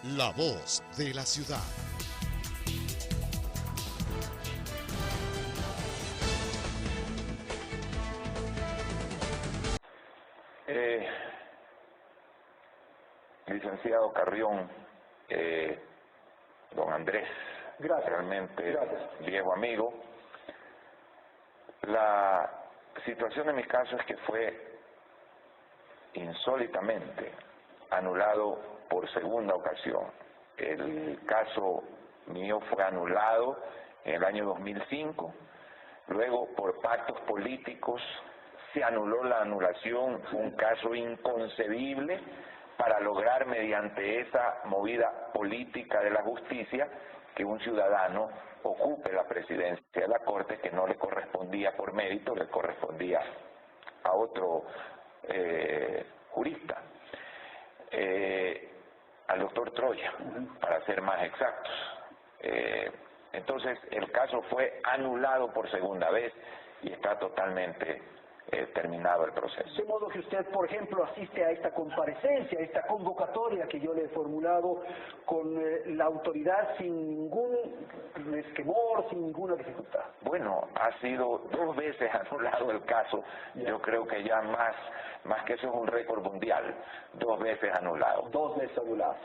La voz de la ciudad. Licenciado Carrión, don Andrés, Gracias. realmente Gracias. viejo amigo. La situación de mi caso es que fue insólitamente anulado por segunda ocasión. El caso mío fue anulado en el año 2005, luego por pactos políticos se anuló la anulación, un caso inconcebible para lograr mediante esa movida política de la justicia que un ciudadano ocupe la presidencia de la Corte, que no le correspondía por mérito, le correspondía a otro jurista, al doctor Troya, para ser más exactos. Entonces el caso fue anulado por segunda vez y está totalmente terminado el proceso. De modo que usted, por ejemplo, asiste a esta comparecencia, a esta convocatoria que yo le he formulado con la autoridad sin ningún esquemor, sin ninguna dificultad. Bueno, ha sido 2 veces anulado el caso. Yo creo que ya más que eso es un récord mundial. 2 veces anulado. 2 veces anulado.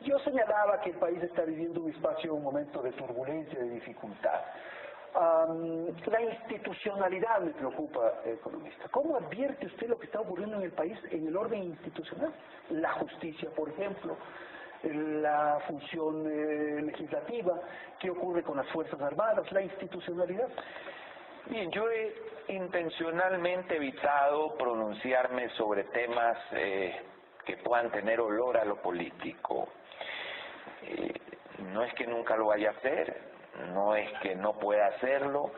Yo señalaba que el país está viviendo un momento de turbulencia, de dificultad. La institucionalidad me preocupa, economista. ¿Cómo advierte usted lo que está ocurriendo en el país en el orden institucional? La justicia, por ejemplo, la función legislativa, ¿qué ocurre con las Fuerzas Armadas? La institucionalidad. Bien, yo he intencionalmente evitado pronunciarme sobre temas que puedan tener olor a lo político. No es que nunca lo vaya a hacer, no es que no pueda hacerlo,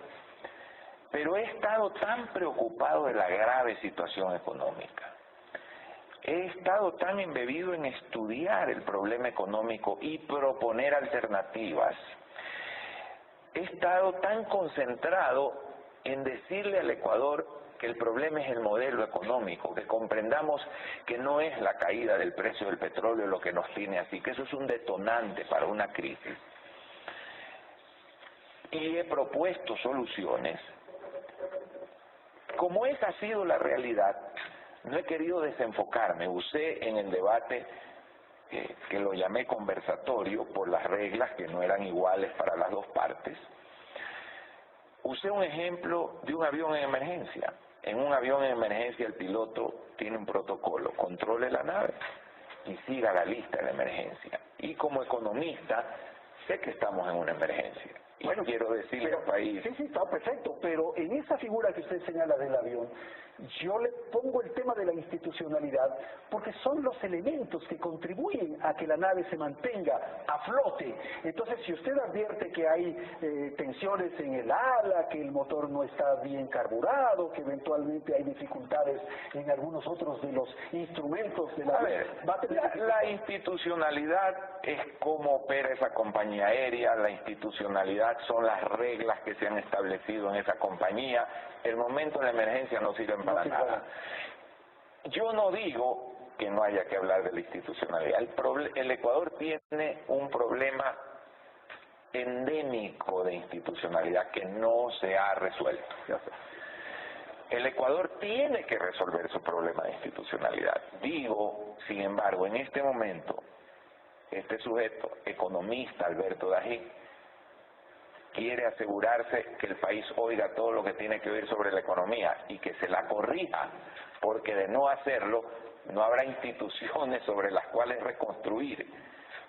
pero he estado tan preocupado de la grave situación económica. He estado tan embebido en estudiar el problema económico y proponer alternativas. He estado tan concentrado en decirle al Ecuador que el problema es el modelo económico, que comprendamos que no es la caída del precio del petróleo lo que nos tiene así, que eso es un detonante para una crisis. Y he propuesto soluciones. Como esa ha sido la realidad, no he querido desenfocarme. Usé en el debate, que lo llamé conversatorio por las reglas que no eran iguales para las dos partes, usé un ejemplo de un avión en emergencia. En un avión en emergencia el piloto tiene un protocolo: controle la nave y siga la lista de emergencia. Y como economista sé que estamos en una emergencia. Y bueno, quiero decirle al país... Sí, está perfecto, pero en esa figura que usted señala del avión, yo le pongo el tema de la institucionalidad, porque son los elementos que contribuyen a que la nave se mantenga a flote. Entonces, si usted advierte que hay tensiones en el ala, que el motor no está bien carburado, que eventualmente hay dificultades en algunos otros de los instrumentos de la... A ver, la institucionalidad es cómo opera esa compañía aérea, la institucionalidad son las reglas que se han establecido en esa compañía. El momento de la emergencia no sirven para nada. Yo no digo que no haya que hablar de la institucionalidad. El Ecuador tiene un problema endémico de institucionalidad que no se ha resuelto. El Ecuador tiene que resolver su problema de institucionalidad. Digo, sin embargo, en este momento, este sujeto, economista Alberto Dají, quiere asegurarse que el país oiga todo lo que tiene que oír sobre la economía y que se la corrija, porque de no hacerlo no habrá instituciones sobre las cuales reconstruir,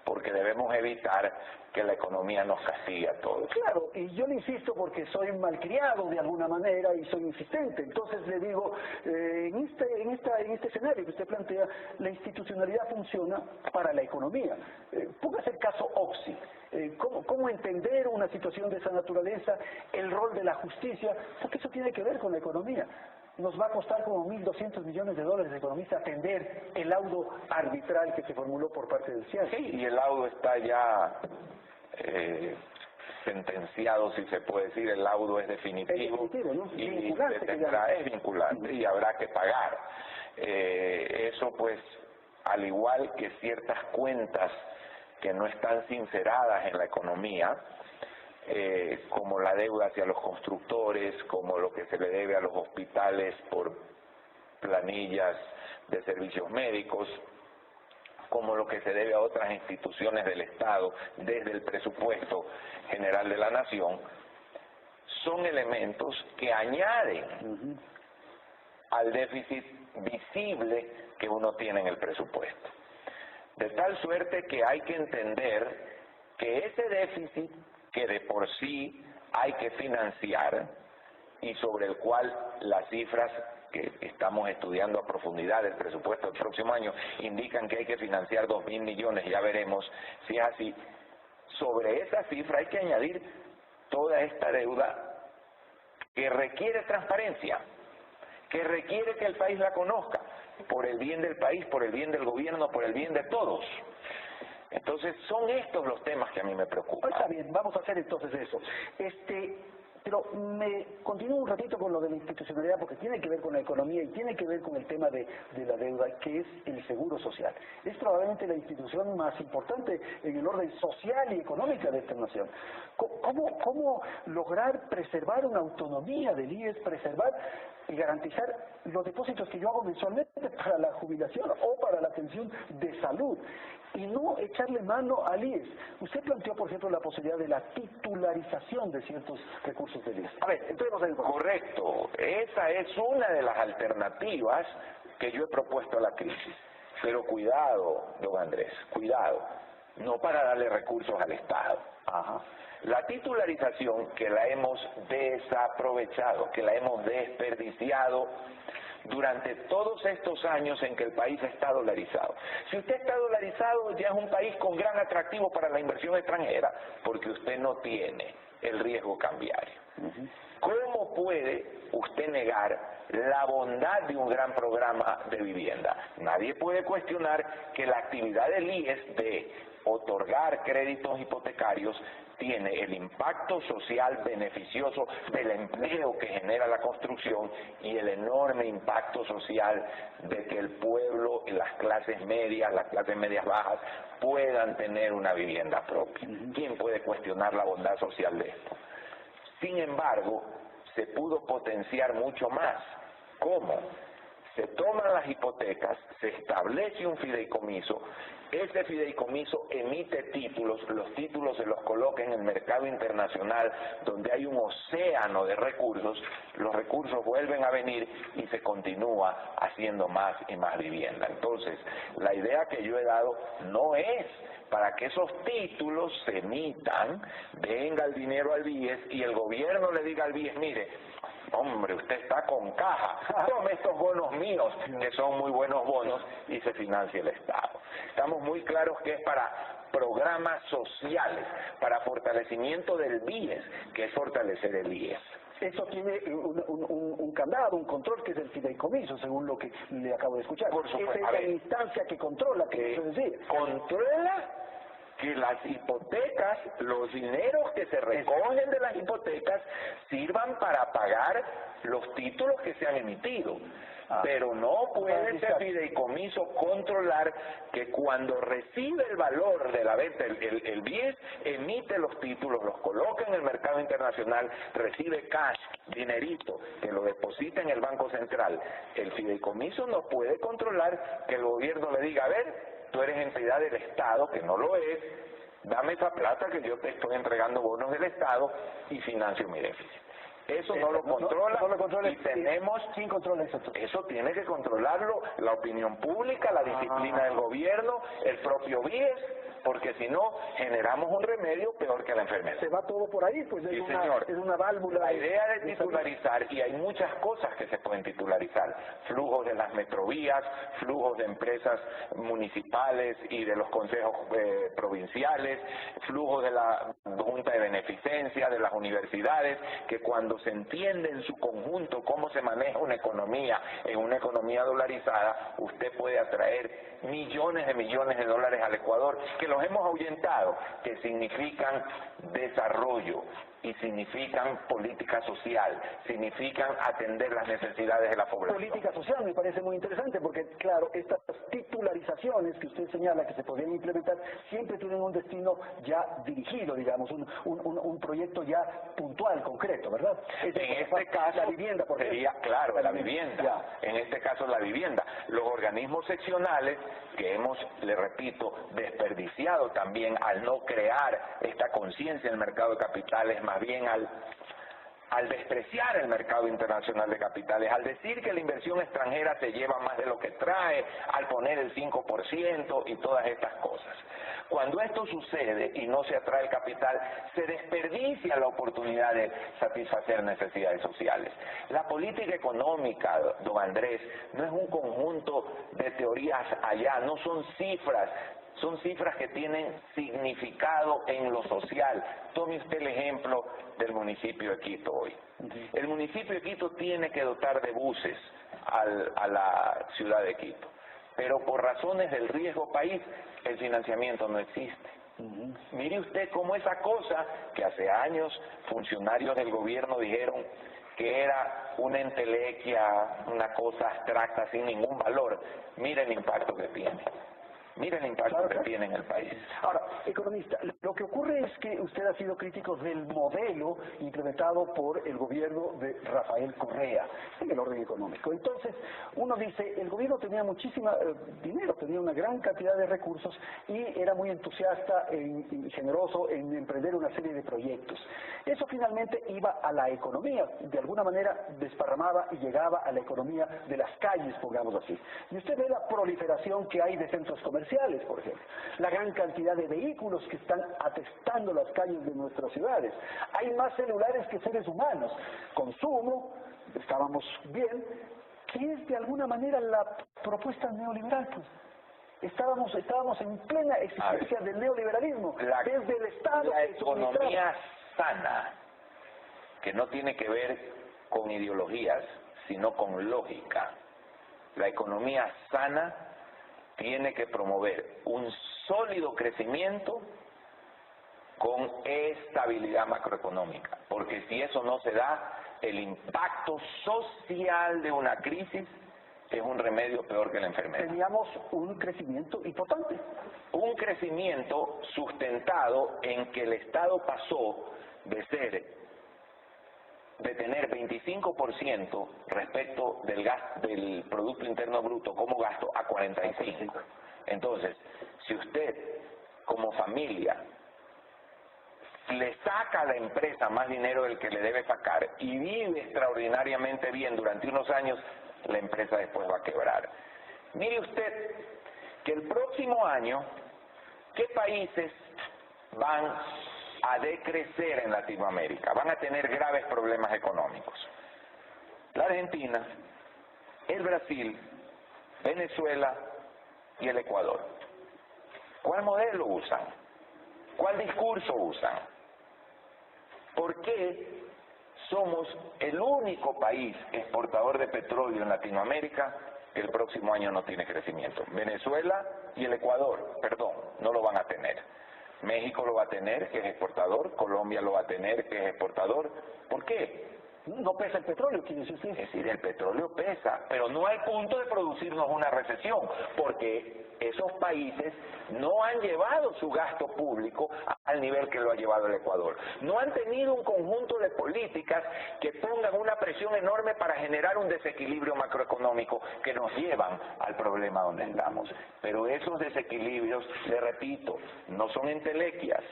porque debemos evitar que la economía nos castigue a todos. Claro, y yo le insisto porque soy malcriado de alguna manera y soy insistente. Entonces le digo, en este escenario que usted plantea, la institucionalidad funciona para la economía. Póngase el caso Oxy. ¿Cómo entender una situación de esa naturaleza? El rol de la justicia, porque eso tiene que ver con la economía. Nos va a costar como $1.200 millones de economista atender el laudo arbitral que se formuló por parte del CIAS. Sí, y el laudo está ya sentenciado, si se puede decir. El laudo es definitivo, ¿no? Y es vinculante y habrá que pagar. Eso pues, al igual que ciertas cuentas que no están sinceradas en la economía, como la deuda hacia los constructores, como lo que se le debe a los hospitales por planillas de servicios médicos, como lo que se debe a otras instituciones del Estado desde el presupuesto general de la Nación, son elementos que añaden al déficit visible que uno tiene en el presupuesto. De tal suerte que hay que entender que ese déficit que de por sí hay que financiar y sobre el cual las cifras que estamos estudiando a profundidad del presupuesto del próximo año indican que hay que financiar 2.000 millones, ya veremos si es así. Sobre esa cifra hay que añadir toda esta deuda que requiere transparencia, que requiere que el país la conozca, por el bien del país, por el bien del gobierno, por el bien de todos. Entonces son estos los temas que a mí me preocupan. Está bien, vamos a hacer entonces eso. Pero me continúo un ratito con lo de la institucionalidad porque tiene que ver con la economía y tiene que ver con el tema de la deuda, que es el seguro social. Es probablemente la institución más importante en el orden social y económica de esta nación. ¿Cómo lograr preservar una autonomía del IES, preservar y garantizar los depósitos que yo hago mensualmente para la jubilación o para la atención de salud? Y no echarle mano al IES. Usted planteó, por ejemplo, la posibilidad de la titularización de ciertos recursos del IES. A ver, entremos en... Correcto. Esa es una de las alternativas que yo he propuesto a la crisis. Pero cuidado, don Andrés, cuidado. No para darle recursos al Estado. La titularización, que la hemos desaprovechado, que la hemos desperdiciado durante todos estos años en que el país está dolarizado. Si usted está dolarizado, ya es un país con gran atractivo para la inversión extranjera, porque usted no tiene el riesgo cambiario. ¿Cómo puede usted negar la bondad de un gran programa de vivienda? Nadie puede cuestionar que la actividad del IES de otorgar créditos hipotecarios tiene el impacto social beneficioso del empleo que genera la construcción y el enorme impacto social de que el pueblo y las clases medias bajas puedan tener una vivienda propia. ¿Quién puede cuestionar la bondad social de esto? Sin embargo, se pudo potenciar mucho más. ¿Cómo? Se toman las hipotecas, se establece un fideicomiso, ese fideicomiso emite títulos, los títulos se los coloca en el mercado internacional donde hay un océano de recursos, los recursos vuelven a venir y se continúa haciendo más y más vivienda. Entonces, la idea que yo he dado no es para que esos títulos se emitan, venga el dinero al BIES y el gobierno le diga al BIES, mire, hombre, usted está con caja, tome estos bonos míos, que son muy buenos bonos, y se financia el Estado. Estamos muy claros que es para programas sociales, para fortalecimiento del BIES, que es fortalecer el IES. Eso tiene un candado, un control, que es el fideicomiso, según lo que le acabo de escuchar. Por supuesto. Esa es la instancia que controla, que usted decía. Controla que las hipotecas, los dineros que se recogen de las hipotecas sirvan para pagar los títulos que se han emitido. Pero no puede ese fideicomiso controlar que cuando recibe el valor de la venta, el BIES emite los títulos, los coloca en el mercado internacional, recibe cash, dinerito, que lo deposita en el Banco Central. El fideicomiso no puede controlar que el gobierno le diga, a ver, tú eres entidad del Estado, que no lo es, dame esa plata que yo te estoy entregando bonos del Estado y financio mi déficit. Eso no lo controla, y tenemos... ¿Quién controla eso? Eso tiene que controlarlo la opinión pública, la disciplina del gobierno, el propio BIES, porque si no, generamos un remedio peor que la enfermedad. Se va todo por ahí, pues sí, es una válvula. La idea de titularizar, y hay muchas cosas que se pueden titularizar, flujos de las metrovías, flujos de empresas municipales y de los consejos provinciales, flujos de la Junta de Beneficencia, de las universidades, que cuando se entiende en su conjunto cómo se maneja una economía, en una economía dolarizada, usted puede atraer millones de dólares al Ecuador, que los hemos ahuyentado, que significan desarrollo y significan política social, significan atender las necesidades de la población. Política social me parece muy interesante porque, claro, estas titularizaciones que usted señala que se podrían implementar siempre tienen un destino ya dirigido, digamos, un proyecto ya puntual, concreto, ¿verdad? En este caso, la vivienda, por ejemplo. sería, claro, la vivienda. Ya. En este caso, la vivienda. Los organismos seccionales que hemos, le repito, desperdiciado también al no crear esta conciencia en el mercado de capitales, más bien al despreciar el mercado internacional de capitales, al decir que la inversión extranjera se lleva más de lo que trae, al poner el 5% y todas estas cosas. Cuando esto sucede y no se atrae el capital, se desperdicia la oportunidad de satisfacer necesidades sociales. La política económica, don Andrés, no es un conjunto de teorías allá, no son cifras. Son cifras que tienen significado en lo social. Tome usted el ejemplo del municipio de Quito hoy. El municipio de Quito tiene que dotar de buses a la ciudad de Quito, pero por razones del riesgo país, el financiamiento no existe. Mire usted cómo esa cosa que hace años funcionarios del gobierno dijeron que era una entelequia, una cosa abstracta sin ningún valor, mire el impacto que tiene. Miren el impacto que tiene en el país. Ahora, economista, lo que ocurre es que usted ha sido crítico del modelo implementado por el gobierno de Rafael Correa en el orden económico. Entonces, uno dice, el gobierno tenía muchísimo dinero, tenía una gran cantidad de recursos y era muy entusiasta y generoso en emprender una serie de proyectos. Eso finalmente iba a la economía, de alguna manera desparramaba y llegaba a la economía de las calles, pongamos así. Y usted ve la proliferación que hay de centros comerciales, por ejemplo, la gran cantidad de vehículos que están atestando las calles de nuestras ciudades. Hay más celulares que seres humanos. Consumo, estábamos bien, que es de alguna manera la propuesta neoliberal, pues. Estábamos en plena existencia del neoliberalismo, desde el Estado. La economía sana, que no tiene que ver con ideologías, sino con lógica. La economía sana tiene que promover un sólido crecimiento con estabilidad macroeconómica, porque si eso no se da, el impacto social de una crisis es un remedio peor que la enfermedad. Teníamos un crecimiento importante. Un crecimiento sustentado en que el Estado pasó de tener 25% respecto del Producto Interno Bruto como gasto a 45%. Entonces, si usted como familia le saca a la empresa más dinero del que le debe sacar y vive extraordinariamente bien durante unos años, la empresa después va a quebrar. Mire usted que el próximo año, ¿qué países van a decrecer en Latinoamérica? Van a tener graves problemas económicos. La Argentina, el Brasil, Venezuela y el Ecuador. ¿Cuál modelo usan? ¿Cuál discurso usan? ¿Por qué somos el único país exportador de petróleo en Latinoamérica que el próximo año no tiene crecimiento? Venezuela y el Ecuador, perdón, no lo van a tener. México lo va a tener, que es exportador, Colombia lo va a tener, que es exportador. ¿Por qué? No pesa el petróleo, quiere decir usted. Es decir, el petróleo pesa, pero no al punto de producirnos una recesión, porque esos países no han llevado su gasto público al nivel que lo ha llevado el Ecuador. No han tenido un conjunto de políticas que pongan una presión enorme para generar un desequilibrio macroeconómico que nos llevan al problema donde estamos. Pero esos desequilibrios, le repito, no son entelequias,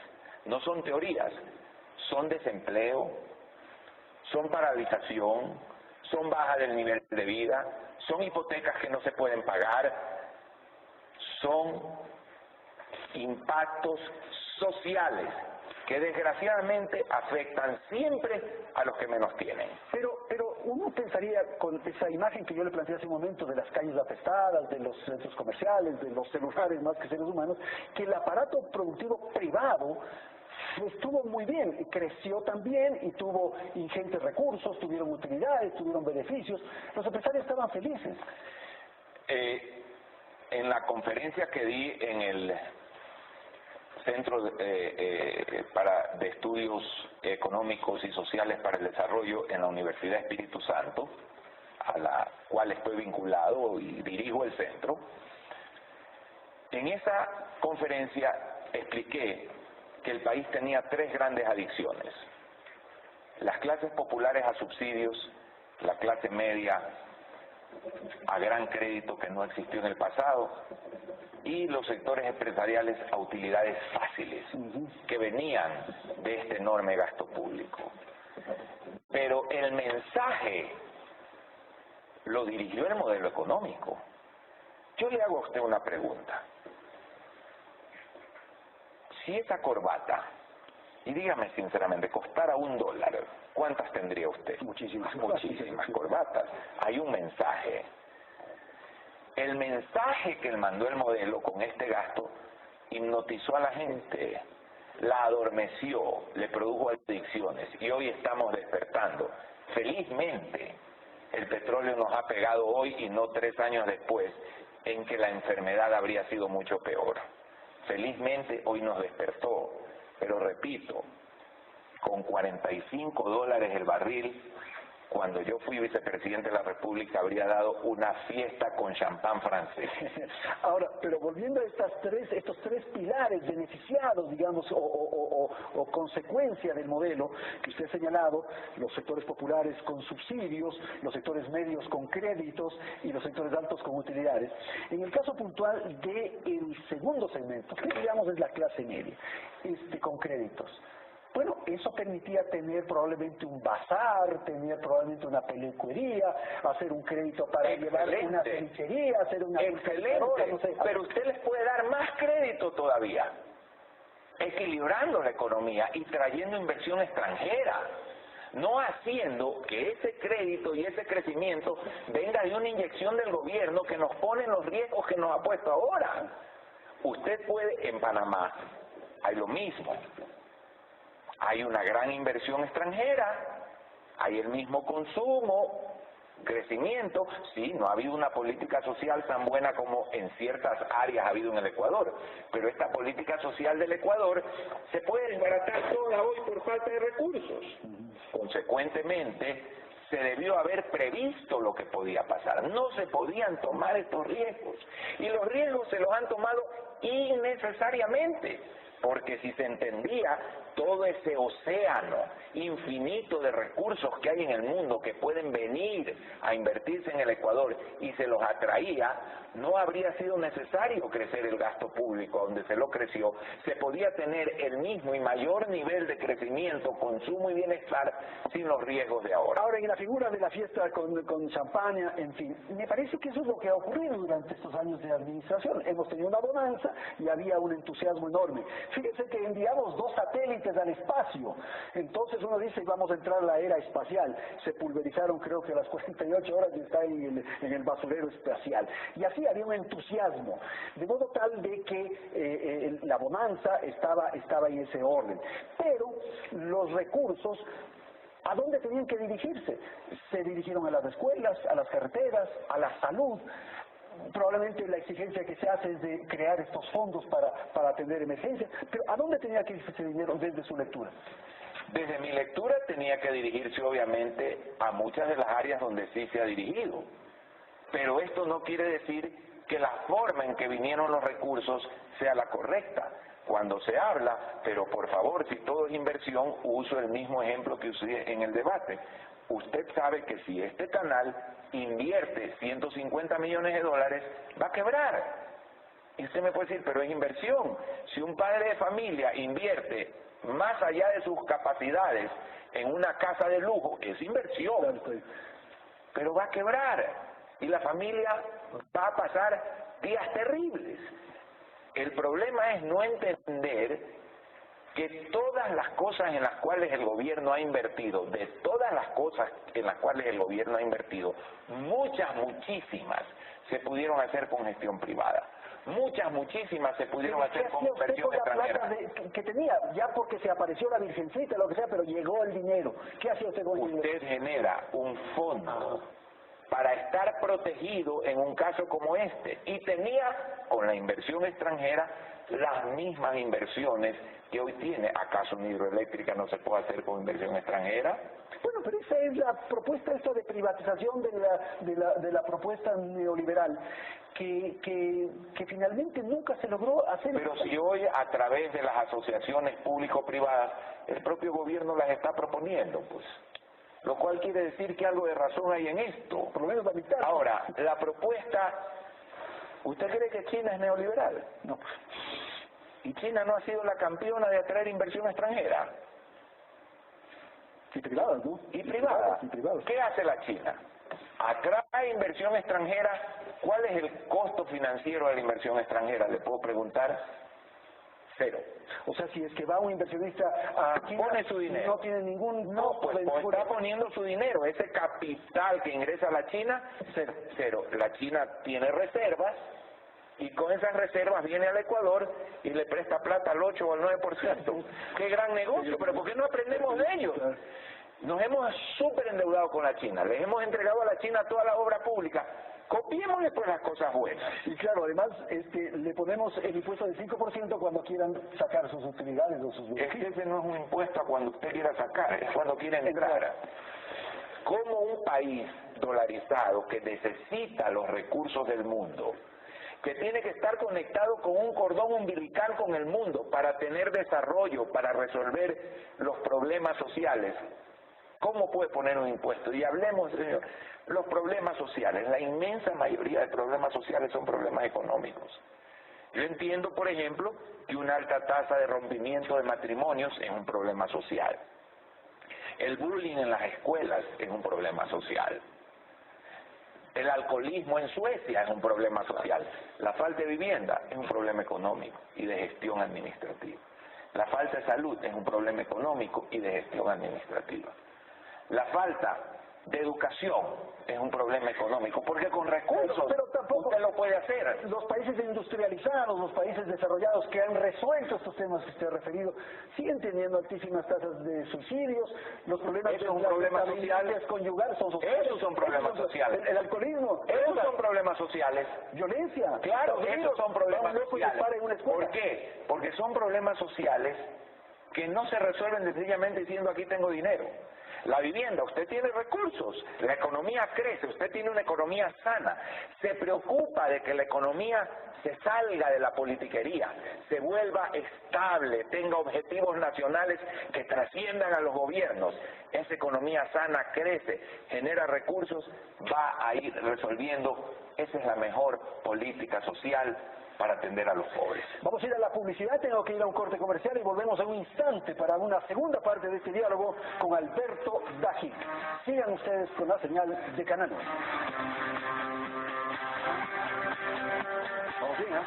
no son teorías, son desempleo, son paralización, son baja del nivel de vida, son hipotecas que no se pueden pagar, son impactos sociales que desgraciadamente afectan siempre a los que menos tienen. Pero uno pensaría, con esa imagen que yo le planteé hace un momento de las calles apestadas, de los centros comerciales, de los celulares más que seres humanos, que el aparato productivo privado estuvo muy bien, creció también y tuvo ingentes recursos, tuvieron utilidades, tuvieron beneficios. Los empresarios estaban felices. En la conferencia que di en el Centro de Estudios Económicos y Sociales para el Desarrollo en la Universidad Espíritu Santo, a la cual estoy vinculado y dirijo el centro. En esa conferencia expliqué que el país tenía tres grandes adicciones: las clases populares a subsidios, la clase media a gran crédito que no existió en el pasado, y los sectores empresariales a utilidades fáciles que venían de este enorme gasto público. Pero el mensaje lo dirigió el modelo económico. Yo le hago a usted una pregunta. Si esa corbata, y dígame sinceramente, costara $1, ¿cuántas tendría usted? Muchísimas. Muchísimas corbatas. Hay un mensaje. El mensaje que mandó el modelo con este gasto hipnotizó a la gente, la adormeció, le produjo adicciones, y hoy estamos despertando. Felizmente, el petróleo nos ha pegado hoy y no 3 años después, en que la enfermedad habría sido mucho peor. Felizmente hoy nos despertó, pero repito, con $45 el barril, cuando yo fui vicepresidente de la República, habría dado una fiesta con champán francés. Ahora, pero volviendo a estos tres pilares beneficiados, digamos, o consecuencia del modelo que usted ha señalado, los sectores populares con subsidios, los sectores medios con créditos y los sectores altos con utilidades. En el caso puntual del segundo segmento, que digamos es la clase media, con créditos. Bueno, eso permitía tener probablemente un bazar, tener probablemente una peluquería, hacer un crédito para llevar una cevichería, hacer una... Excelente, no sé. Pero usted les puede dar más crédito todavía, equilibrando la economía y trayendo inversión extranjera, no haciendo que ese crédito y ese crecimiento venga de una inyección del gobierno que nos pone en los riesgos que nos ha puesto ahora. Usted puede, en Panamá, hay lo mismo. Hay una gran inversión extranjera, hay el mismo consumo, crecimiento. Sí, no ha habido una política social tan buena como en ciertas áreas ha habido en el Ecuador, pero esta política social del Ecuador se puede desbaratar toda hoy por falta de recursos. Consecuentemente, se debió haber previsto lo que podía pasar. No se podían tomar estos riesgos, y los riesgos se los han tomado innecesariamente, porque si se entendía todo ese océano infinito de recursos que hay en el mundo que pueden venir a invertirse en el Ecuador y se los atraía, no habría sido necesario crecer el gasto público donde se lo creció. Se podía tener el mismo y mayor nivel de crecimiento, consumo y bienestar sin los riesgos de ahora. Ahora, en la figura de la fiesta con champaña, en fin, me parece que eso es lo que ha ocurrido durante estos años de administración. Hemos tenido una bonanza y había un entusiasmo enorme. Fíjense que enviamos 2 satélites al espacio. Entonces uno dice, vamos a entrar a la era espacial. Se pulverizaron, creo que a las 48 horas y está en el basurero espacial. Y así había un entusiasmo, de modo tal de que la bonanza estaba en ese orden. Pero los recursos, ¿a dónde tenían que dirigirse? Se dirigieron a las escuelas, a las carreteras, a la salud. Probablemente la exigencia que se hace es de crear estos fondos para atender emergencias, pero ¿a dónde tenía que irse ese dinero desde su lectura? Desde mi lectura tenía que dirigirse obviamente a muchas de las áreas donde sí se ha dirigido, pero esto no quiere decir que la forma en que vinieron los recursos sea la correcta. Cuando se habla, pero por favor, si todo es inversión, uso el mismo ejemplo que usé en el debate. Usted sabe que si este canal invierte $150 millones, va a quebrar. Y usted me puede decir, pero es inversión. Si un padre de familia invierte más allá de sus capacidades en una casa de lujo, es inversión. Pero va a quebrar. Y la familia va a pasar días terribles. El problema es no entender que todas las cosas en las cuales el gobierno ha invertido, de todas las cosas en las cuales el gobierno ha invertido, muchísimas, se pudieron hacer con gestión privada. Muchísimas se pudieron hacer con inversión extranjera. Que tenía, ya porque se apareció la Virgencita, lo que sea, pero llegó el dinero. ¿Qué hacía usted con el dinero? Usted genera un fondo para estar protegido en un caso como este, y tenía, con la inversión extranjera, las mismas inversiones que hoy tiene. ¿Acaso una hidroeléctrica no se puede hacer con inversión extranjera? Bueno, pero esa es la propuesta esta de privatización de la propuesta neoliberal, que finalmente nunca se logró hacer. Pero si hoy a través de las asociaciones público-privadas el propio gobierno las está proponiendo, pues, lo cual quiere decir que algo de razón hay en esto. Por lo menos la mitad. Ahora, la propuesta, ¿usted cree que China es neoliberal? No. ¿Y China no ha sido la campeona de atraer inversión extranjera? Y privadas, ¿no? Y privada. Y privadas. ¿Qué hace la China? Atrae inversión extranjera. ¿Cuál es el costo financiero de la inversión extranjera? Le puedo preguntar. Cero. O sea, si es que va un inversionista a China, pone su dinero. No tiene ningún... No, pues está poniendo su dinero. Ese capital que ingresa a la China, cero. La China tiene reservas y con esas reservas viene al Ecuador y le presta plata al 8 o al 9%. ¡Qué gran negocio! Pero ¿por qué no aprendemos de ellos? Nos hemos súper endeudado con la China. Les hemos entregado a la China toda la obra pública. Copiémosle pues las cosas buenas. Y claro, además le ponemos el impuesto del 5% cuando quieran sacar sus utilidades o sus beneficios. Es que ese no es un impuesto a cuando usted quiera sacar, es cuando quiera entrar. Como un país dolarizado que necesita los recursos del mundo, que tiene que estar conectado con un cordón umbilical con el mundo para tener desarrollo, para resolver los problemas sociales, ¿cómo puede poner un impuesto? Y hablemos, señor, los problemas sociales, la inmensa mayoría de problemas sociales son problemas económicos. Yo entiendo, por ejemplo, que una alta tasa de rompimiento de matrimonios es un problema social. El bullying en las escuelas es un problema social. El alcoholismo en Suecia es un problema social. La falta de vivienda es un problema económico y de gestión administrativa. La falta de salud es un problema económico y de gestión administrativa. La falta de educación es un problema económico, porque con recursos pero tampoco usted lo puede hacer. Los países industrializados, los países desarrollados que han resuelto estos temas que usted ha referido, siguen teniendo altísimas tasas de suicidios, los problemas Eso es un problema social. Conyugal son sociales. Esos son problemas sociales. El alcoholismo. Esos son problemas sociales. Violencia. Claro, esos son problemas sociales. En una escuela. ¿Por qué? Porque son problemas sociales que no se resuelven sencillamente diciendo aquí tengo dinero. La vivienda, usted tiene recursos, la economía crece, usted tiene una economía sana, se preocupa de que la economía se salga de la politiquería, se vuelva estable, tenga objetivos nacionales que trasciendan a los gobiernos. Esa economía sana crece, genera recursos, va a ir resolviendo. Esa es la mejor política social para atender a los pobres. Vamos a ir a la publicidad, tengo que ir a un corte comercial y volvemos en un instante para una segunda parte de este diálogo con Alberto Dajic. Sigan ustedes con la señal de Canal 9. Vamos bien, ¿eh?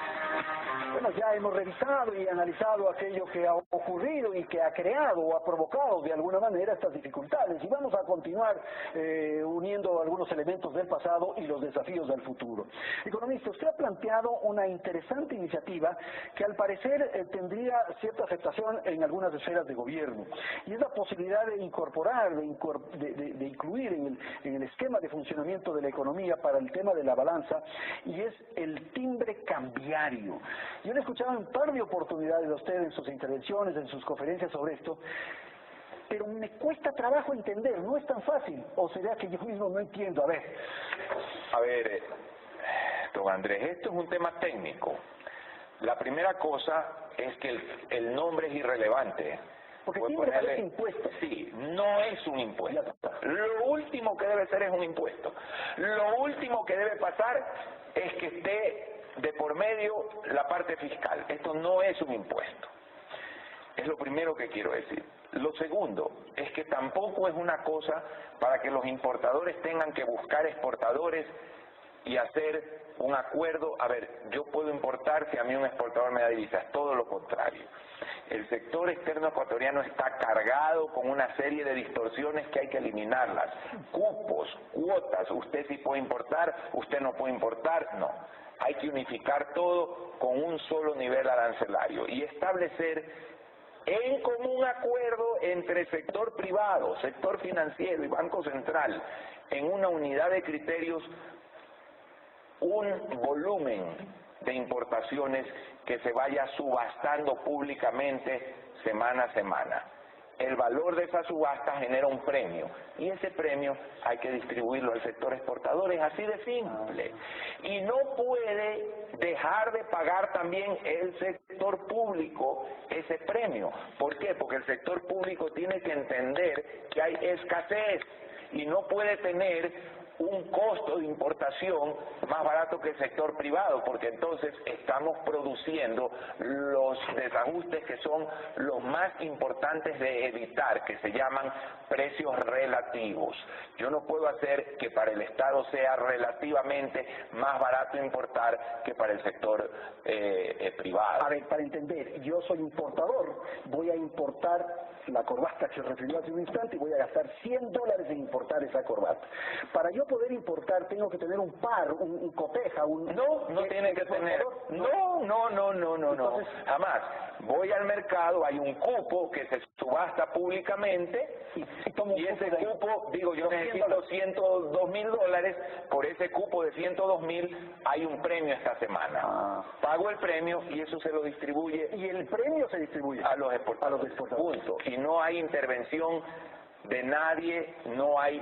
Bueno, ya hemos revisado y analizado aquello que ha ocurrido y que ha creado o ha provocado de alguna manera estas dificultades y vamos a continuar uniendo algunos elementos del pasado y los desafíos del futuro. Economista, usted ha planteado una interesante iniciativa que al parecer tendría cierta aceptación en algunas esferas de gobierno y es la posibilidad de incorporar, de incluir en el esquema de funcionamiento de la economía para el tema de la balanza y es el timbre cambiario. Yo le he escuchado un par de oportunidades a usted en sus intervenciones, en sus conferencias sobre esto, pero me cuesta trabajo entender, no es tan fácil, o será que yo mismo no entiendo. A ver, don Andrés, esto es un tema técnico. La primera cosa es que el nombre es irrelevante. Porque timbre parece impuesto. Sí, no es un impuesto. Lo último que debe ser es un impuesto. Lo último que debe pasar es que esté de por medio la parte fiscal. Esto no es un impuesto. Es lo primero que quiero decir. Lo segundo es que tampoco es una cosa para que los importadores tengan que buscar exportadores y hacer un acuerdo. A ver, yo puedo importar si a mí un exportador me da divisas, todo lo contrario. El sector externo ecuatoriano está cargado con una serie de distorsiones que hay que eliminarlas. Cupos, cuotas, usted sí puede importar, usted no puede importar, no. Hay que unificar todo con un solo nivel arancelario y establecer en común acuerdo entre sector privado, sector financiero y Banco Central, en una unidad de criterios, un volumen de importaciones que se vaya subastando públicamente semana a semana. El valor de esa subasta genera un premio y ese premio hay que distribuirlo al sector exportador, es así de simple. Y no puede dejar de pagar también el sector público ese premio. ¿Por qué? Porque el sector público tiene que entender que hay escasez y no puede tener un costo de importación más barato que el sector privado, porque entonces estamos produciendo los desajustes que son los más importantes de evitar, que se llaman precios relativos. Yo no puedo hacer que para el Estado sea relativamente más barato importar que para el sector privado. A ver, para entender, yo soy importador, voy a importar la corbata que se refirió hace un instante y voy a gastar $100 en importar esa corbata. Para yo poder importar tengo que tener un par, un coteja, un... No tiene que tener. No, jamás. Voy al mercado, hay un cupo que se subasta públicamente y ese cupo, digo, yo necesito $102.000, por ese cupo de $102.000 hay un premio esta semana. Pago el premio y eso se lo distribuye. Y el premio se distribuye a los exportadores. Punto. Y no hay intervención de nadie, no hay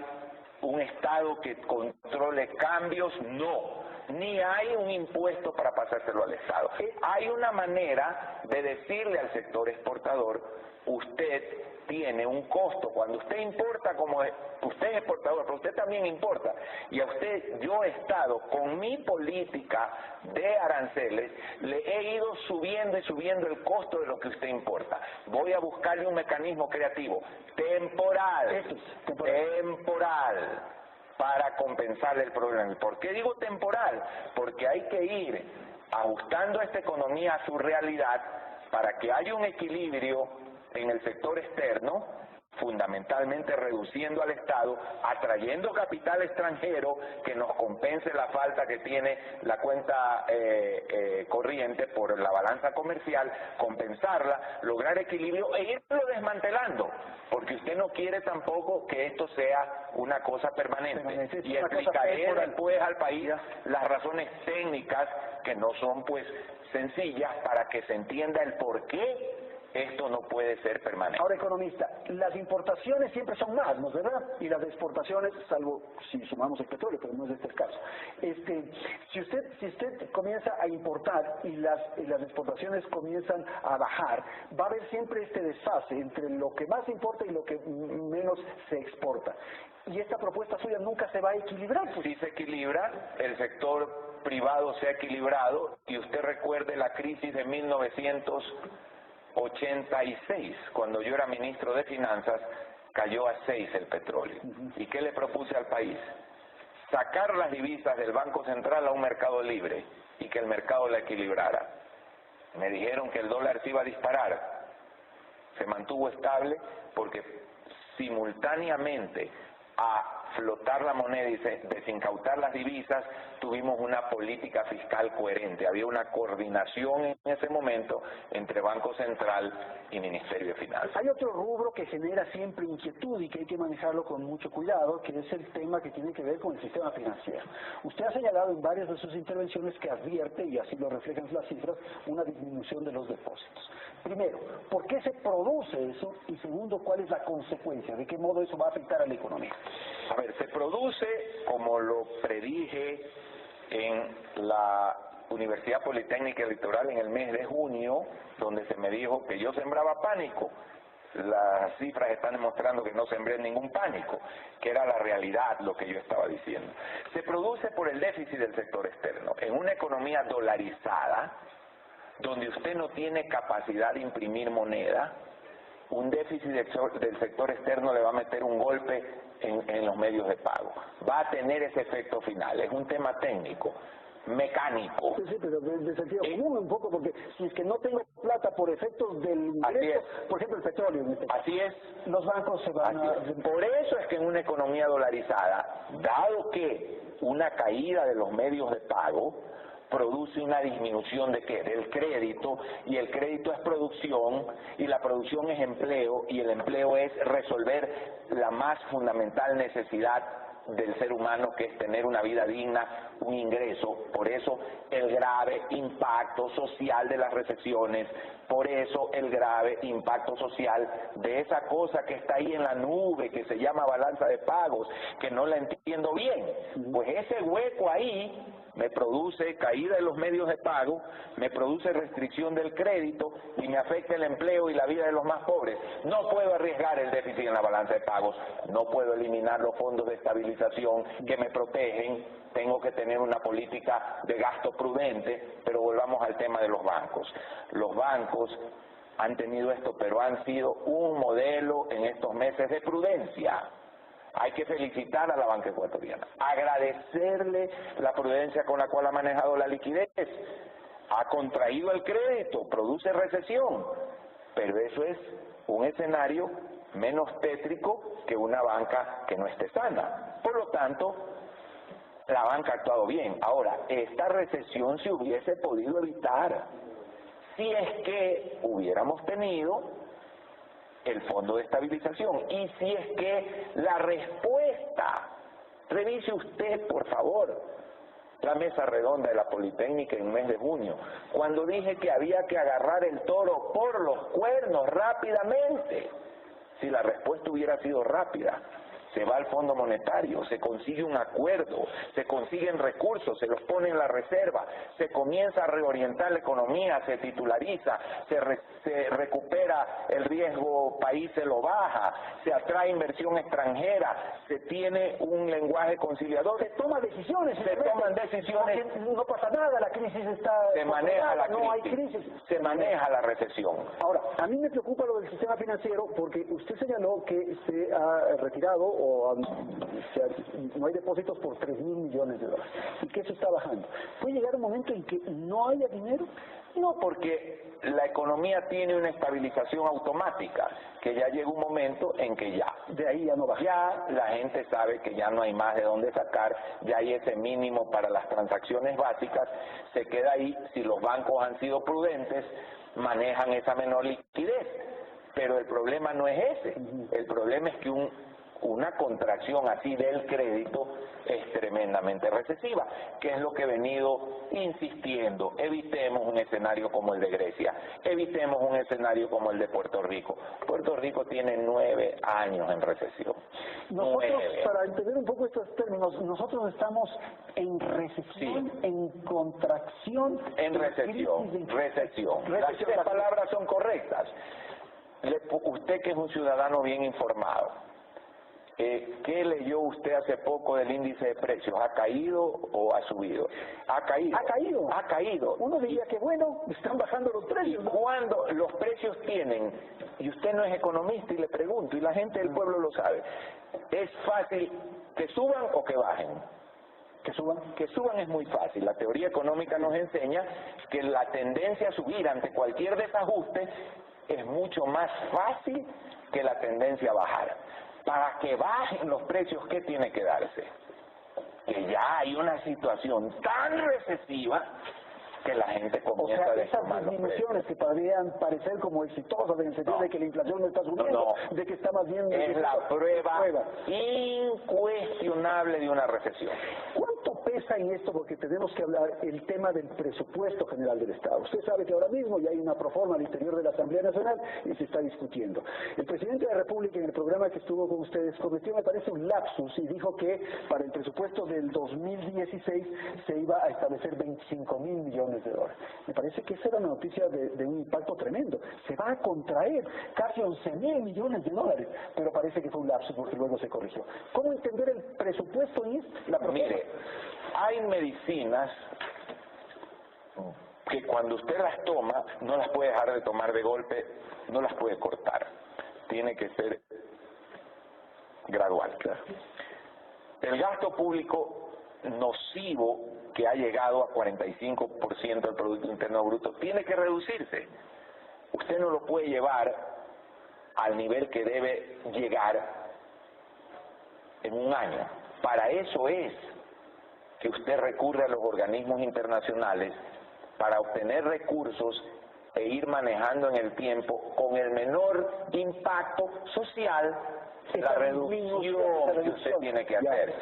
un Estado que controle cambios, no. Ni hay un impuesto para pasárselo al Estado. Hay una manera de decirle al sector exportador, usted tiene un costo. Cuando usted importa, como usted es exportador, pero usted también importa, y a usted, yo Estado, con mi política de aranceles, le he ido subiendo y subiendo el costo de lo que usted importa. Voy a buscarle un mecanismo creativo, temporal, para compensar el problema. ¿Por qué digo temporal? Porque hay que ir ajustando esta economía a su realidad para que haya un equilibrio en el sector externo, fundamentalmente reduciendo al Estado, atrayendo capital extranjero que nos compense la falta que tiene la cuenta corriente por la balanza comercial, compensarla, lograr equilibrio e irlo desmantelando, porque usted no quiere tampoco que esto sea una cosa permanente. Y explicaré después al país las razones técnicas que no son pues sencillas para que se entienda el por qué esto no puede ser permanente. Ahora, economista, las importaciones siempre son más, ¿no es verdad? Y las exportaciones, salvo si sumamos el petróleo, pero no es este el caso. Si usted comienza a importar y las exportaciones comienzan a bajar, va a haber siempre este desfase entre lo que más importa y lo que menos se exporta. Y esta propuesta suya nunca se va a equilibrar. Sí se equilibra, el sector privado se ha equilibrado, y usted recuerde la crisis de 1986, cuando yo era ministro de Finanzas, cayó a 6 el petróleo. ¿Y qué le propuse al país? Sacar las divisas del Banco Central a un mercado libre y que el mercado la equilibrara. Me dijeron que el dólar se iba a disparar. Se mantuvo estable porque simultáneamente a flotar la moneda y desincautar las divisas, tuvimos una política fiscal coherente. Había una coordinación en ese momento entre Banco Central y Ministerio de Finanzas. Hay otro rubro que genera siempre inquietud y que hay que manejarlo con mucho cuidado, que es el tema que tiene que ver con el sistema financiero. Usted ha señalado en varias de sus intervenciones que advierte, y así lo reflejan las cifras, una disminución de los depósitos. Primero, ¿por qué se produce eso? Y segundo, ¿cuál es la consecuencia? ¿De qué modo eso va a afectar a la economía? A ver, se produce, como lo predije en la Universidad Politécnica Electoral en el mes de junio, donde se me dijo que yo sembraba pánico. Las cifras están demostrando que no sembré ningún pánico, que era la realidad lo que yo estaba diciendo. Se produce por el déficit del sector externo. En una economía dolarizada, donde usted no tiene capacidad de imprimir moneda, un déficit del sector externo le va a meter un golpe en los medios de pago. Va a tener ese efecto final. Es un tema técnico, mecánico. Sí, pero de sentido común un poco, porque si es que no tengo plata por efectos del ingreso, por ejemplo el petróleo. Así es. Los bancos se van a... Por eso es que en una economía dolarizada, dado que una caída de los medios de pago produce una disminución de ¿qué? Del crédito, y el crédito es producción, y la producción es empleo, y el empleo es resolver la más fundamental necesidad del ser humano, que es tener una vida digna, un ingreso. Por eso el grave impacto social de las recesiones, por eso el grave impacto social de esa cosa que está ahí en la nube, que se llama balanza de pagos, que no la entiendo bien. Pues ese hueco ahí me produce caída de los medios de pago, me produce restricción del crédito y me afecta el empleo y la vida de los más pobres. No puedo arriesgar el déficit en la balanza de pagos, no puedo eliminar los fondos de estabilización que me protegen, tengo que tener una política de gasto prudente, pero volvamos al tema de los bancos. Los bancos han tenido esto, pero han sido un modelo en estos meses de prudencia. Hay que felicitar a la banca ecuatoriana, agradecerle la prudencia con la cual ha manejado la liquidez, ha contraído el crédito, produce recesión, pero eso es un escenario menos tétrico que una banca que no esté sana. Por lo tanto, la banca ha actuado bien. Ahora, esta recesión se hubiese podido evitar si es que hubiéramos tenido el fondo de estabilización, y si es que la respuesta, revise usted por favor la mesa redonda de la Politécnica en el mes de junio, cuando dije que había que agarrar el toro por los cuernos rápidamente. Si la respuesta hubiera sido rápida, se va al Fondo Monetario, se consigue un acuerdo, se consiguen recursos, se los pone en la reserva, se comienza a reorientar la economía, se titulariza, se recupera el riesgo país, se lo baja, se atrae inversión extranjera, se tiene un lenguaje conciliador. Se toman decisiones. Se toman decisiones. No pasa nada, la crisis está... Se maneja la crisis. No hay crisis. Se maneja la recesión. Ahora, a mí me preocupa lo del sistema financiero porque usted señaló que se ha retirado no hay depósitos por 3.000 millones de dólares y que eso está bajando. ¿Puede llegar un momento en que no haya dinero? No, porque la economía tiene una estabilización automática, que ya llega un momento en que ya, de ahí ya no baja. Ya la gente sabe que ya no hay más de dónde sacar, ya hay ese mínimo para las transacciones básicas, se queda ahí. Si los bancos han sido prudentes, manejan esa menor liquidez, pero el problema no es ese, el problema es que una contracción así del crédito es tremendamente recesiva, que es lo que he venido insistiendo. Evitemos un escenario como el de Grecia, evitemos un escenario como el de Puerto Rico. Puerto Rico tiene 9 años en recesión. Nosotros, para entender un poco estos términos, nosotros estamos en recesión, sí, en contracción, en recesión, recesión. Las tres palabras son correctas. Usted, que es un ciudadano bien informado, ¿qué leyó usted hace poco del índice de precios? ¿Ha caído o ha subido? Ha caído. Ha caído. Ha caído. Uno diría que bueno, están bajando los precios. Y cuando los precios tienen, y usted no es economista y le pregunto, y la gente del pueblo lo sabe, es fácil que suban o que bajen. Que suban es muy fácil. La teoría económica nos enseña que la tendencia a subir ante cualquier desajuste es mucho más fácil que la tendencia a bajar. Para que bajen los precios, ¿qué tiene que darse? Que ya hay una situación tan recesiva que la gente comienza a destomar los precios. Esas disminuciones que podrían parecer como exitosas en el sentido de que la inflación no está subiendo, de que está más bien... Es la prueba incuestionable de una recesión. ¿Cuánto pesa en esto? Porque tenemos que hablar el tema del presupuesto general del Estado. Usted sabe que ahora mismo ya hay una proforma al interior de la Asamblea Nacional y se está discutiendo. El presidente de la República, en el programa que estuvo con ustedes, cometió, me parece, un lapsus y dijo que para el presupuesto del 2016 se iba a establecer 25.000 millones de dólares. Me parece que esa era una noticia de un impacto tremendo. Se va a contraer casi 11.000 millones de dólares, pero parece que fue un lapsus porque luego se corrigió. ¿Cómo entender el presupuesto y la propuesta? Mire, hay medicinas que cuando usted las toma, no las puede dejar de tomar de golpe, no las puede cortar. Tiene que ser gradual. El gasto público nocivo, que ha llegado a 45% del Producto Interno Bruto, tiene que reducirse. Usted no lo puede llevar al nivel que debe llegar en un año. Para eso es que usted recurre a los organismos internacionales para obtener recursos e ir manejando en el tiempo con el menor impacto social la reducción que usted tiene que hacer,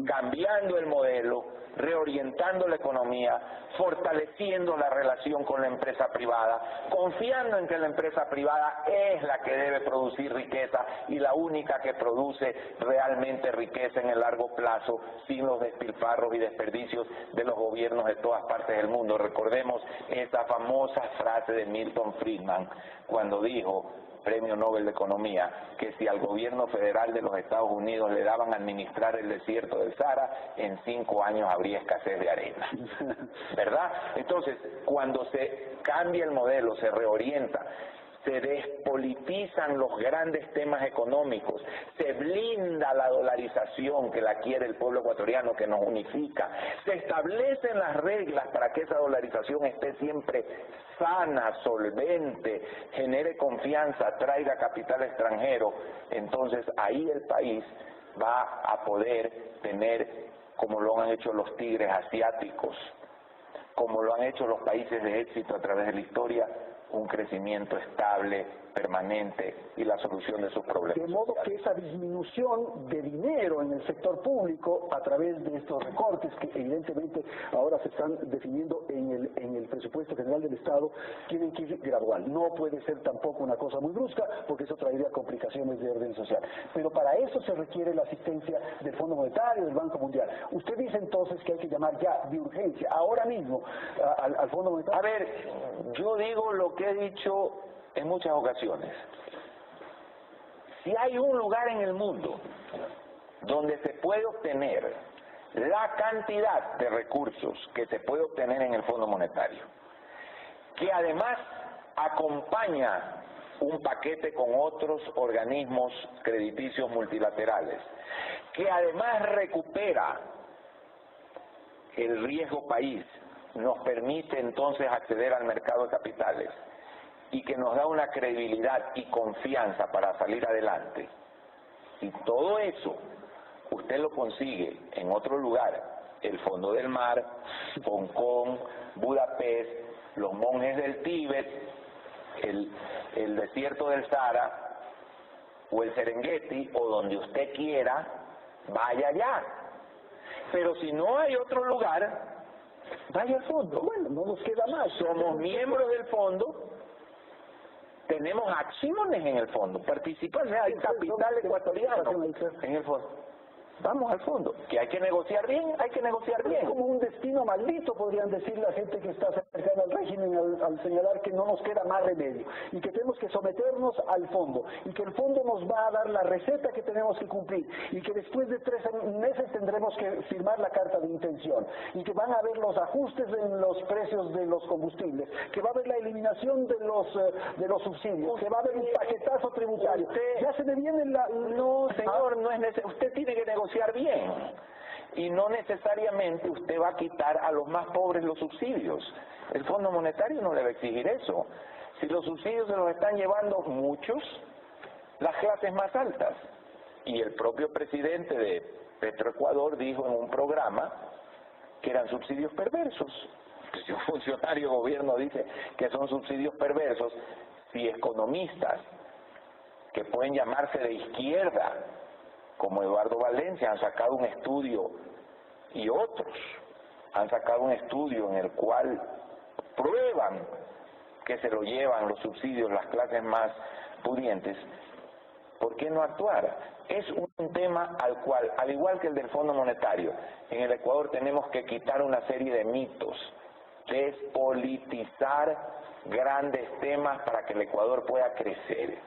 cambiando el modelo, reorientando la economía, fortaleciendo la relación con la empresa privada, confiando en que la empresa privada es la que debe producir riqueza y la única que produce realmente riqueza en el largo plazo, sin los despilfarros y desperdicios de los gobiernos de todas partes del mundo. Recordemos esa famosa frase de Milton Friedman cuando dijo, Premio Nobel de Economía, que si al gobierno federal de los Estados Unidos le daban a administrar el desierto del Sahara, en 5 años habría escasez de arena, ¿verdad? Entonces, cuando se cambia el modelo, se reorienta, se despolitizan los grandes temas económicos, se blinda la dolarización que la quiere el pueblo ecuatoriano, que nos unifica, se establecen las reglas para que esa dolarización esté siempre sana, solvente, genere confianza, traiga capital extranjero, entonces ahí el país va a poder tener, como lo han hecho los tigres asiáticos, como lo han hecho los países de éxito a través de la historia, un crecimiento estable, permanente y la solución de sus problemas. De modo que esa disminución de dinero en el sector público a través de estos recortes que evidentemente ahora se están definiendo en el presupuesto general del Estado tienen que ir gradual. No puede ser tampoco una cosa muy brusca porque eso traería complicaciones de orden social. Pero para eso se requiere la asistencia del Fondo Monetario, del Banco Mundial. Usted dice entonces que hay que llamar ya de urgencia, ahora mismo, al Fondo Monetario. A ver, yo digo lo que he dicho en muchas ocasiones. Si hay un lugar en el mundo donde se puede obtener la cantidad de recursos que se puede obtener en el Fondo Monetario, que además acompaña un paquete con otros organismos crediticios multilaterales, que además recupera el riesgo país, nos permite entonces acceder al mercado de capitales y que nos da una credibilidad y confianza para salir adelante. Y todo eso usted lo consigue en otro lugar, el Fondo del Mar, Hong Kong, Budapest, los monjes del Tíbet, el desierto del Sahara o el Serengeti o donde usted quiera, vaya allá. Pero si no hay otro lugar, vaya al fondo. Bueno, no nos queda más. Somos miembros del fondo, tenemos acciones en el fondo, participan, hay capital ecuatoriano en el fondo. Vamos al fondo. Que hay que negociar bien, hay que negociar bien. Es como un destino maldito, podrían decir la gente que está cercana al régimen al señalar que no nos queda más remedio y que tenemos que someternos al fondo y que el fondo nos va a dar la receta que tenemos que cumplir y que después de 3 meses tendremos que firmar la carta de intención y que van a haber los ajustes en los precios de los combustibles, que va a haber la eliminación de los subsidios, que va a haber un paquetazo tributario. Ya se me viene la... No, señor, no es necesario. Usted tiene que negociar bien y no necesariamente usted va a quitar a los más pobres los subsidios. El Fondo Monetario no le va a exigir eso. Si los subsidios se los están llevando muchos, las clases más altas. Y el propio presidente de Petroecuador dijo en un programa que eran subsidios perversos. Si un funcionario de gobierno dice que son subsidios perversos, si economistas que pueden llamarse de izquierda como Eduardo Valencia han sacado un estudio y otros han sacado un estudio en el cual prueban que se lo llevan los subsidios las clases más pudientes, ¿por qué no actuar? Es un tema al cual, al igual que el del Fondo Monetario, en el Ecuador tenemos que quitar una serie de mitos, despolitizar grandes temas para que el Ecuador pueda crecer,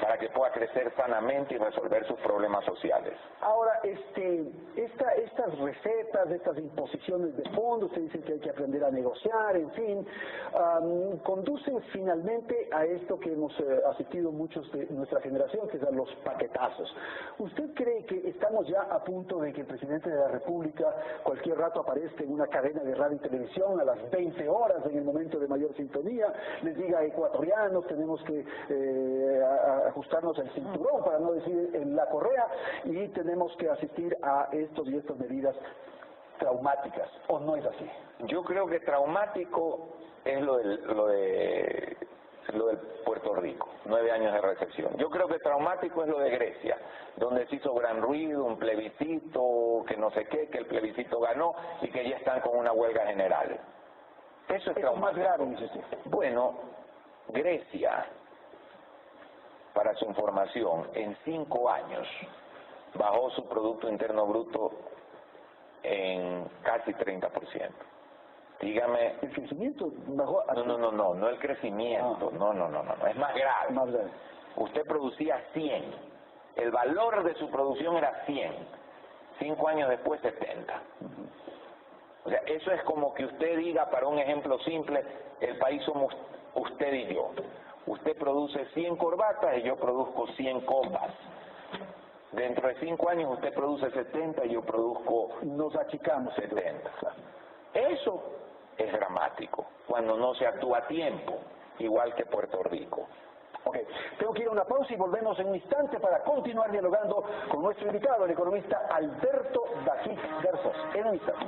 para que pueda crecer sanamente y resolver sus problemas sociales. Ahora, estas recetas, estas imposiciones de fondo, usted dice que hay que aprender a negociar, en fin, conducen finalmente a esto que hemos asistido muchos de nuestra generación, que son los paquetazos. ¿Usted cree que estamos ya a punto de que el presidente de la República cualquier rato aparezca en una cadena de radio y televisión a las 20 horas en el momento de mayor sintonía, les diga ecuatorianos, tenemos que ajustarnos el cinturón, para no decir en la correa, y tenemos que asistir a estos y estas medidas traumáticas, o no es así? Yo creo que traumático es lo del Puerto Rico. 9 años de recesión. Yo creo que traumático es lo de Grecia, donde se hizo gran ruido, un plebiscito, que no sé qué, que el plebiscito ganó y que ya están con una huelga general. Eso es traumático. Más grave, dice usted. Bueno, Grecia, para su información, en 5 años bajó su Producto Interno Bruto en casi 30%. Dígame. ¿El crecimiento bajó? No el crecimiento, no, es más grave. Más grave. Usted producía 100, el valor de su producción era 100, 5 años después 70. O sea, eso es como que usted diga, para un ejemplo simple, el país somos usted y yo. Usted produce 100 corbatas y yo produzco 100 copas. Dentro de 5 años usted produce 70 y yo produzco... Nos achicamos. 70. Eso es dramático, cuando no se actúa a tiempo, igual que Puerto Rico. Ok, tengo que ir a una pausa y volvemos en un instante para continuar dialogando con nuestro invitado, el economista Alberto Dajic Garzós. En un instante.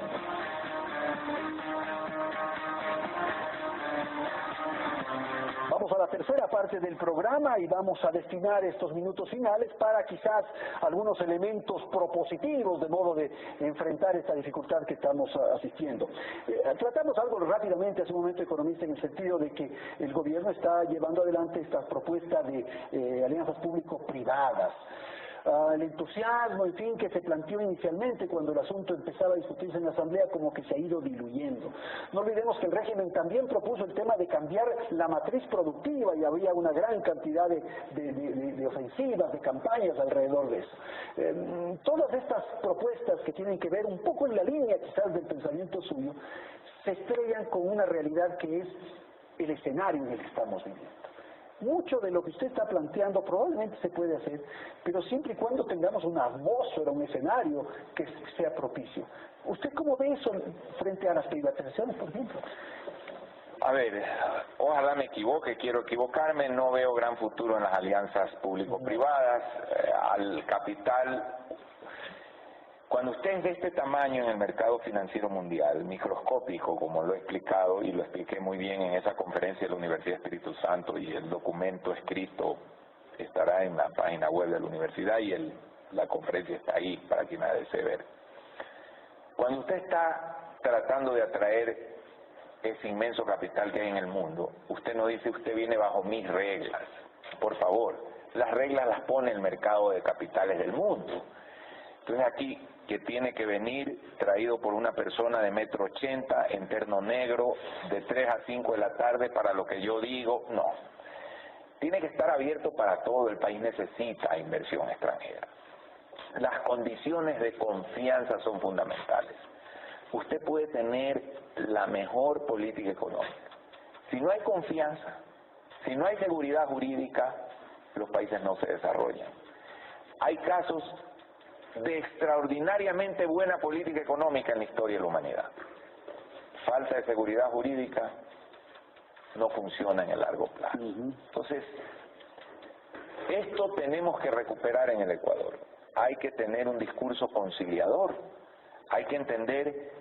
Vamos a la tercera parte del programa y vamos a destinar estos minutos finales para quizás algunos elementos propositivos de modo de enfrentar esta dificultad que estamos asistiendo. Tratamos algo rápidamente hace un momento, economista, en el sentido de que el gobierno está llevando adelante esta propuesta de alianzas público-privadas. El entusiasmo, en fin, que se planteó inicialmente cuando el asunto empezaba a discutirse en la Asamblea, como que se ha ido diluyendo. No olvidemos que el régimen también propuso el tema de cambiar la matriz productiva y había una gran cantidad de ofensivas, de campañas alrededor de eso. Todas estas propuestas que tienen que ver un poco en la línea quizás del pensamiento suyo, se estrellan con una realidad que es el escenario en el que estamos viviendo. Mucho de lo que usted está planteando probablemente se puede hacer, pero siempre y cuando tengamos una atmósfera, un escenario que sea propicio. ¿Usted cómo ve eso frente a las privatizaciones, por ejemplo? A ver, ojalá me equivoque, quiero equivocarme, no veo gran futuro en las alianzas público-privadas, al capital. Cuando usted es de este tamaño en el mercado financiero mundial, microscópico, como lo he explicado y lo expliqué muy bien en esa conferencia de la Universidad Espíritu Santo, y el documento escrito estará en la página web de la universidad y la conferencia está ahí para quien la desee ver. Cuando usted está tratando de atraer ese inmenso capital que hay en el mundo, usted no dice usted viene bajo mis reglas. Por favor, las reglas las pone el mercado de capitales del mundo. Entonces aquí, que tiene que venir traído por una persona de 1,80 m, en terno negro, de 3 a 5 de la tarde para lo que yo digo, no. Tiene que estar abierto para todo, el país necesita inversión extranjera. Las condiciones de confianza son fundamentales. Usted puede tener la mejor política económica. Si no hay confianza, si no hay seguridad jurídica, los países no se desarrollan. Hay casos de extraordinariamente buena política económica en la historia de la humanidad. Falta de seguridad jurídica, no funciona en el largo plazo. Entonces, esto tenemos que recuperar en el Ecuador. Hay que tener un discurso conciliador. Hay que entender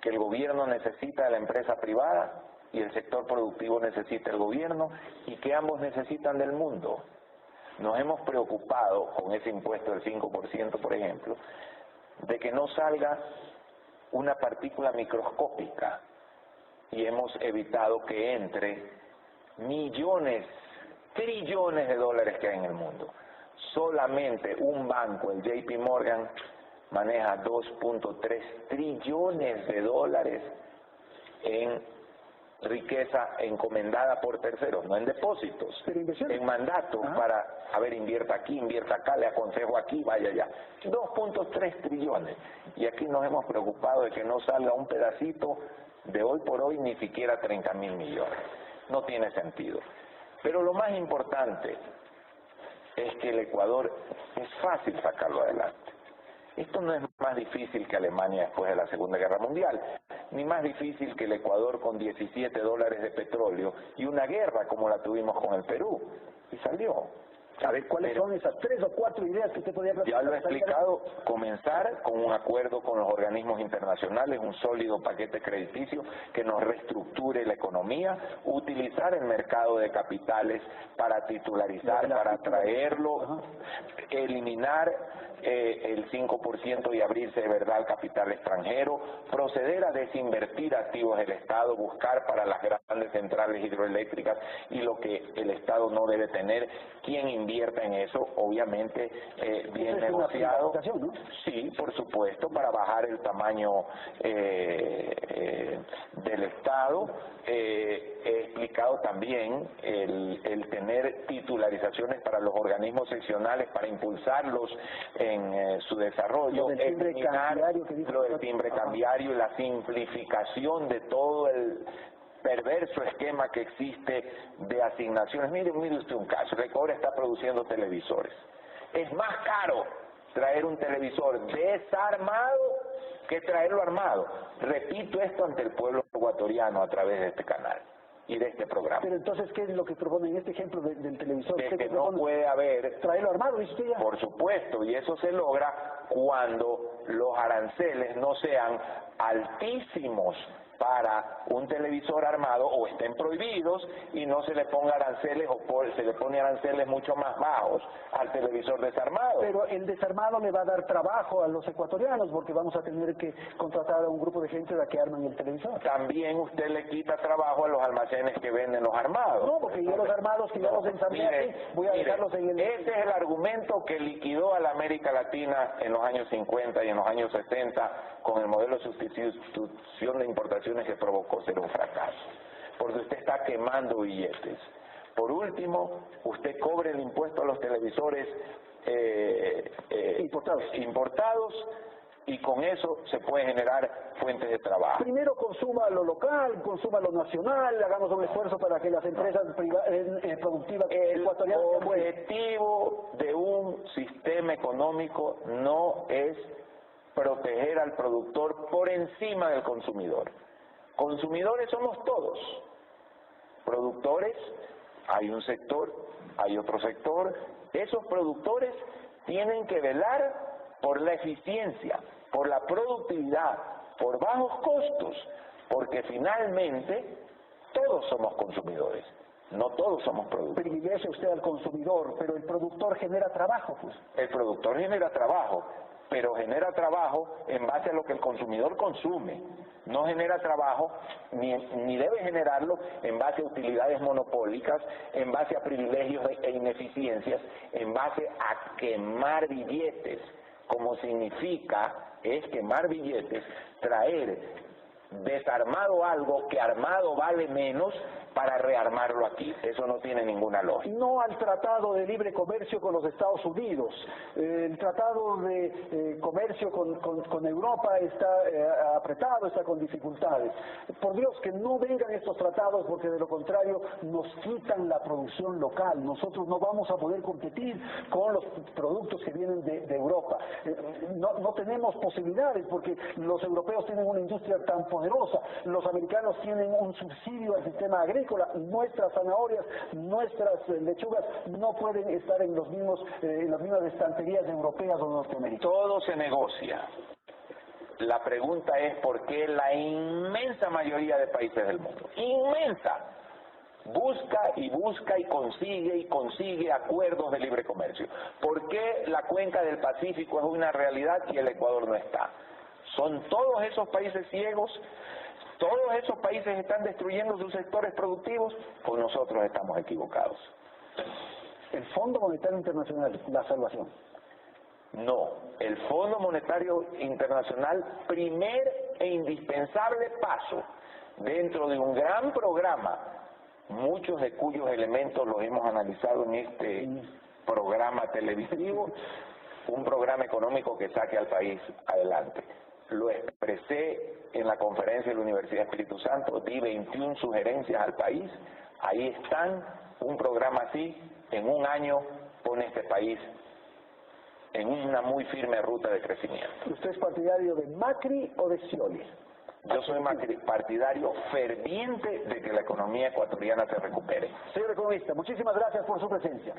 que el gobierno necesita de la empresa privada y el sector productivo necesita el gobierno y que ambos necesitan del mundo. Nos hemos preocupado con ese impuesto del 5%, por ejemplo, de que no salga una partícula microscópica y hemos evitado que entre millones, trillones de dólares que hay en el mundo. Solamente un banco, el JP Morgan, maneja 2.3 trillones de dólares en riqueza encomendada por terceros, no en depósitos, en mandatos para, a ver, invierta aquí, invierta acá, le aconsejo aquí, vaya allá. 2.3 trillones. Y aquí nos hemos preocupado de que no salga un pedacito de hoy por hoy, ni siquiera 30.000 millones. No tiene sentido. Pero lo más importante es que el Ecuador es fácil sacarlo adelante. Esto no es más difícil que Alemania después de la Segunda Guerra Mundial, ni más difícil que el Ecuador con 17 dólares de petróleo y una guerra como la tuvimos con el Perú. Y salió. A ver, ¿cuáles son esas 3 o 4 ideas que usted podría plantear? Ya lo he explicado, comenzar con un acuerdo con los organismos internacionales, un sólido paquete crediticio que nos reestructure la economía, utilizar el mercado de capitales para titularizar, para atraerlo, eliminar el 5% y abrirse de verdad al capital extranjero, proceder a desinvertir activos del Estado, buscar para las grandes centrales hidroeléctricas y lo que el Estado no debe tener, quien invierta en eso, obviamente bien negociado. ¿No? Sí, por supuesto, para bajar el tamaño del Estado. He explicado también el tener titularizaciones para los organismos seccionales para impulsarlos en su desarrollo, eliminar lo del timbre cambiario y la simplificación de todo el perverso esquema que existe de asignaciones. Mire usted un caso, Recobre está produciendo televisores. Es más caro traer un televisor desarmado que traerlo armado. Repito esto ante el pueblo ecuatoriano a través de este canal y de este programa. Pero entonces, ¿qué es lo que propone en este ejemplo del televisor? De que no puede haber... ¿Traerlo armado, dice usted ya? Por supuesto, y eso se logra cuando los aranceles no sean altísimos para un televisor armado o estén prohibidos y no se le ponga aranceles o se le pone aranceles mucho más bajos al televisor desarmado. Pero el desarmado le va a dar trabajo a los ecuatorianos porque vamos a tener que contratar a un grupo de gente para que armen el televisor. También usted le quita trabajo a los almacenes que venden los armados. No, porque yo los armados que ya los ensamblé, voy a dejarlos en el... Ese es el argumento que liquidó a la América Latina en los años 50 y en los años 60 con el modelo de sustitución de importaciones que provocó ser un fracaso, porque usted está quemando billetes. Por último, usted cobre el impuesto a los televisores importados y con eso se puede generar fuentes de trabajo. Primero consuma lo local, consuma lo nacional, hagamos un esfuerzo para que las empresas productivas ecuatorianas... El objetivo de un sistema económico no es proteger al productor por encima del consumidor. Consumidores somos todos. Productores, hay un sector, hay otro sector. Esos productores tienen que velar por la eficiencia, por la productividad, por bajos costos, porque finalmente todos somos consumidores, no todos somos productores. Privilegia usted al consumidor, pero el productor genera trabajo, pues. El productor genera trabajo, pero genera trabajo en base a lo que el consumidor consume. No genera trabajo, ni debe generarlo en base a utilidades monopólicas, en base a privilegios e ineficiencias, en base a quemar billetes, como significa es quemar billetes, traer desarmado algo que armado vale menos para rearmarlo aquí. Eso no tiene ninguna lógica. No al tratado de libre comercio con los Estados Unidos. El tratado de comercio con Europa está apretado, está con dificultades. Por Dios, que no vengan estos tratados porque de lo contrario nos quitan la producción local. Nosotros no vamos a poder competir con los productos que vienen de Europa. No tenemos posibilidades porque los europeos tienen una industria tan poderosa, los americanos tienen un subsidio al sistema agrícola. Nuestras zanahorias, nuestras lechugas no pueden estar en las mismas estanterías europeas o norteamericanas. Todo se negocia. La pregunta es por qué la inmensa mayoría de países del mundo, inmensa, busca y consigue acuerdos de libre comercio. ¿Por qué la cuenca del Pacífico es una realidad y el Ecuador no está? ¿Son todos esos países ciegos? ¿Todos esos países están destruyendo sus sectores productivos? ¿O nosotros estamos equivocados? El Fondo Monetario Internacional, la salvación. No, el Fondo Monetario Internacional, primer e indispensable paso dentro de un gran programa, muchos de cuyos elementos los hemos analizado en este programa televisivo, un programa económico que saque al país adelante. Lo expresé en la conferencia de la Universidad Espíritu Santo, di 21 sugerencias al país, ahí están, un programa así, en un año pone este país en una muy firme ruta de crecimiento. ¿Usted es partidario de Macri o de Scioli? Yo soy partidario ferviente de que la economía ecuatoriana se recupere. Señor economista, muchísimas gracias por su presencia.